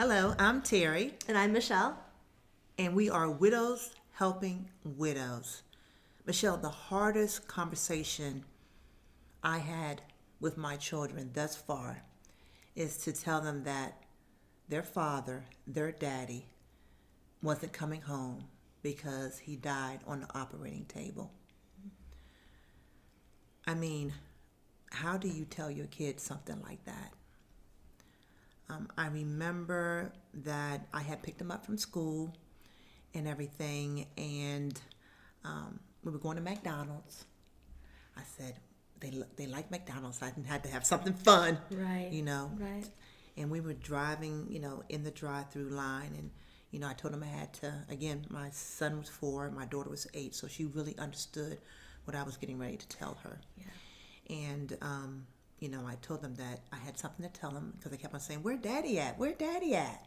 Hello, I'm Terry, And I'm Michelle. and we are Widows Helping Widows. Michelle, the hardest conversation I had with my children thus far is to tell them that their father, their daddy, wasn't coming home because he died on the operating table. I mean, how do you tell your kids something like that? I remember that I had picked them up from school and everything, and we were going to McDonald's. I said, they like McDonald's. I had to have something fun, Right. you know. Right. And we were driving, in the drive-through line, and I told them I had to. Again, my son was 4, my daughter was 8, so she really understood what I was getting ready to tell her. Yeah. And I told them that I had something to tell them because they kept on saying, "Where Daddy at? Where Daddy at?"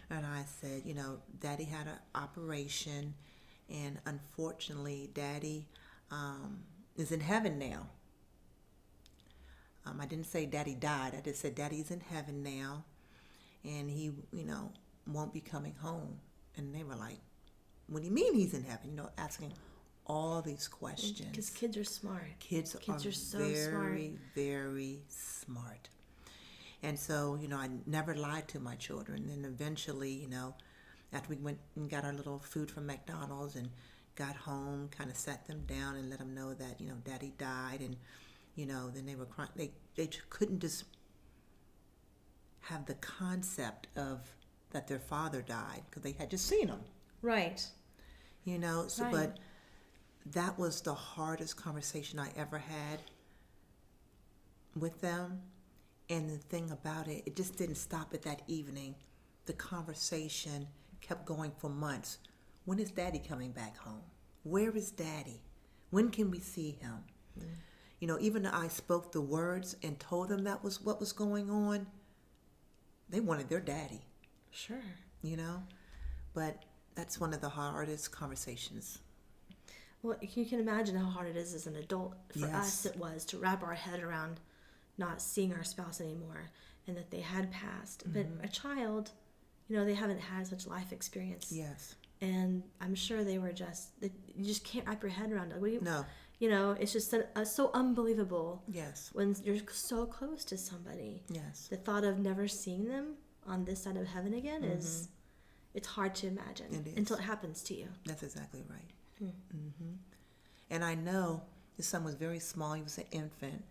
And I said, Daddy had an operation, and unfortunately, Daddy is in heaven now. I didn't say Daddy died. I just said Daddy's in heaven now, and he, won't be coming home. And they were like, "What do you mean he's in heaven?" Asking all these questions. Because kids are smart. Kids are so very, smart. very smart. And so, I never lied to my children. And eventually, after we went and got our little food from McDonald's and got home, kind of sat them down and let them know that, Daddy died. And, then they were crying. They couldn't just have the concept of that their father died because they had just seen him. Right. So, Right. But that was the hardest conversation I ever had with them. And the thing about it, it just didn't stop at that evening. The conversation kept going for months. When is Daddy coming back home? Where is Daddy? When can we see him? Even though I spoke the words and told them that was what was going on, they wanted their daddy, Sure. But that's one of the hardest conversations. Well, you can imagine how hard it is as an adult. For Yes. us, it was to wrap our head around not seeing our spouse anymore and that they had passed. But a child, they haven't had such life experience. Yes. And I'm sure they were you just can't wrap your head around it. No. It's just so unbelievable. Yes. When you're so close to somebody. Yes. The thought of never seeing them on this side of heaven again it's hard to imagine It is. until it happens to you. That's exactly right. And I know his son was very small. He was an infant.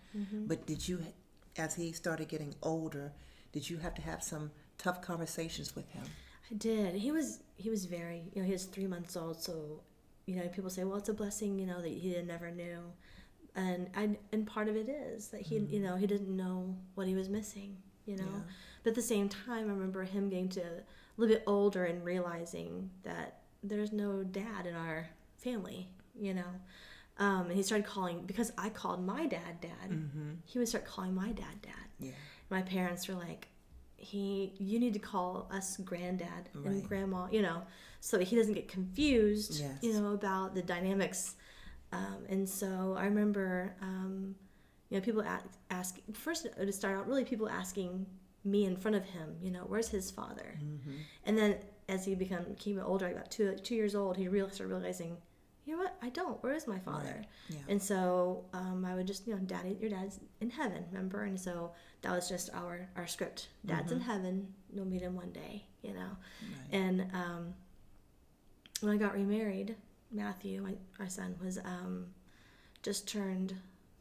But did you, as he started getting older, did you have to have some tough conversations with him? I did. He was very, he was 3 months old. So, people say, well, it's a blessing, that he never knew. And part of it is that he, he didn't know what he was missing, Yeah. But at the same time, I remember him getting to a little bit older and realizing that there's no dad in our family, and he started calling, because I called my dad, he would start calling my dad. Yeah. My parents were like, you need to call us granddad Right. and grandma, so that he doesn't get confused, Yes. about the dynamics. And so I remember, people ask first to start out, really people asking me in front of him, where's his father? And then as he became older, about 2 years old, he started realizing, you know what, I don't. Where is my father? Right. Yeah. And so I would just, Daddy, your dad's in heaven, remember? And so that was just our script. Dad's in heaven. You'll meet him one day, Right. And when I got remarried, Matthew, our son, was just turned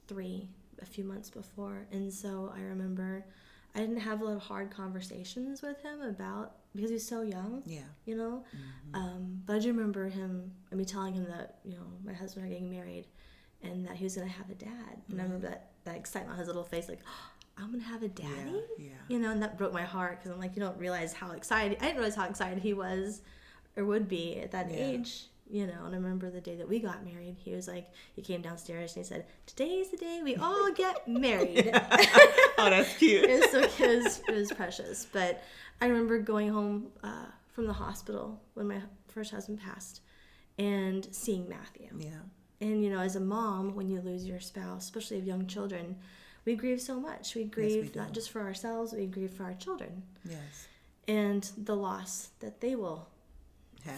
3 a few months before. And so I remember I didn't have a lot of hard conversations with him because he was so young. Yeah. But I do remember me telling him that, my husband and I are getting married and that he was going to have a dad. And I remember that excitement on his little face, like, oh, I'm going to have a daddy? Yeah. And that broke my heart because I'm like, you don't realize how excited, I didn't realize how excited he was or would be at that age. And I remember the day that we got married, he was like, he came downstairs and he said, "Today's the day we all get married." Oh, that's cute. It was precious. But I remember going home from the hospital when my first husband passed and seeing Matthew. Yeah. And, as a mom, when you lose your spouse, especially of young children, we grieve so much. We grieve do. not just for ourselves, we grieve for our children. Yes. and the loss that they will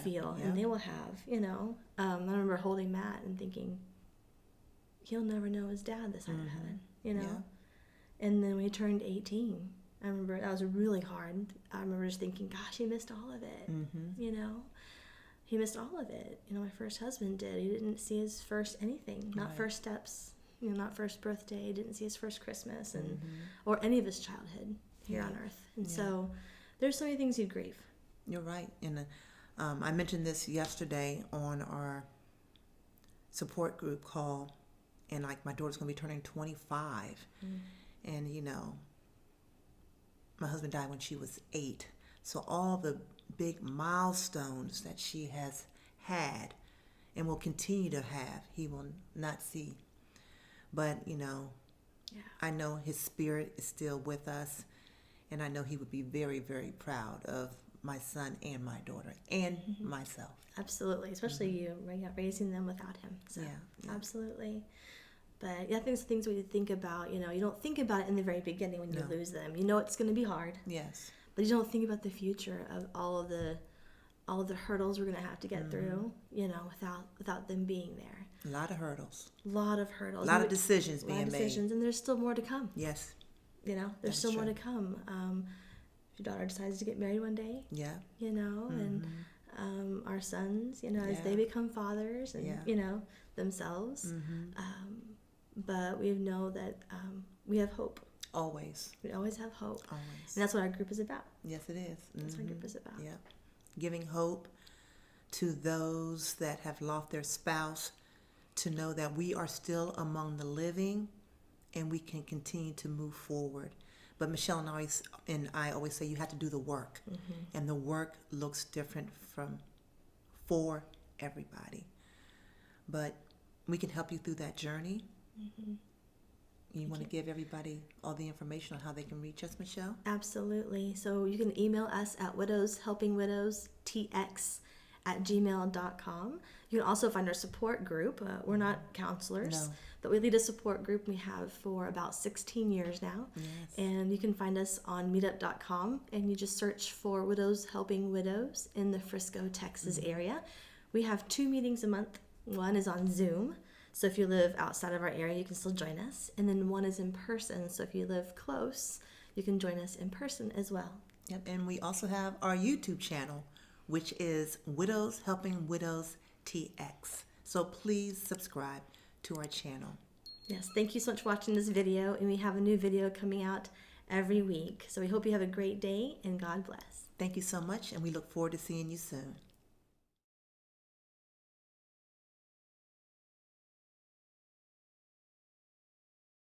feel Yeah. and they will have, you know. I remember holding Matt and thinking, he'll never know his dad this side of heaven, you know. Yeah. And then when he turned 18, I remember that was really hard. I remember just thinking, gosh, he missed all of it, you know. He missed all of it. You know, my first husband did. He didn't see his first anything, not first steps, you know, not first birthday. He didn't see his first Christmas and or any of his childhood here on earth. And so there's so many things you grieve. You're right. And I mentioned this yesterday on our support group call, and like my daughter's going to be turning 25. And, you know, my husband died when she was 8. So all the big milestones that she has had and will continue to have, he will not see. But, you know, I know his spirit is still with us, and I know he would be very, very proud of my son and my daughter and myself. Absolutely, especially you raising them without him. So absolutely. But yeah, I think it's things we think about. You know, you don't think about it in the very beginning when you lose them. You know it's going to be hard. Yes. But you don't think about the future of all of the hurdles we're going to have to get through. You know, without them being there. A lot of hurdles. A lot of hurdles. A lot of decisions being made. And there's still more to come. Yes. You know, there's still more to come. If your daughter decides to get married one day. Yeah. You know, and our sons, you know, as they become fathers and you know themselves. But we know that we have hope. Always. We always have hope. Always. And that's what our group is about. Yes, it is. That's what our group is about. Yeah. Giving hope to those that have lost their spouse, to know that we are still among the living and we can continue to move forward. But Michelle and I always say you have to do the work. And the work looks different for everybody. But we can help you through that journey. You want to give everybody all the information on how they can reach us, Michelle? Absolutely. So you can email us at widowshelpingwidowstx@gmail.com. You can also find our support group. We're not counselors, but we lead a support group we have for about 16 years now. Yes. And you can find us on meetup.com, and you just search for Widows Helping Widows in the Frisco, Texas area. We have 2 meetings a month. One is on Zoom. So if you live outside of our area, you can still join us. And then one is in person. So if you live close, you can join us in person as well. Yep. And we also have our YouTube channel, which is Widows Helping Widows TX. So please subscribe to our channel. Yes, thank you so much for watching this video. And we have a new video coming out every week. So we hope you have a great day and God bless. Thank you so much, and we look forward to seeing you soon.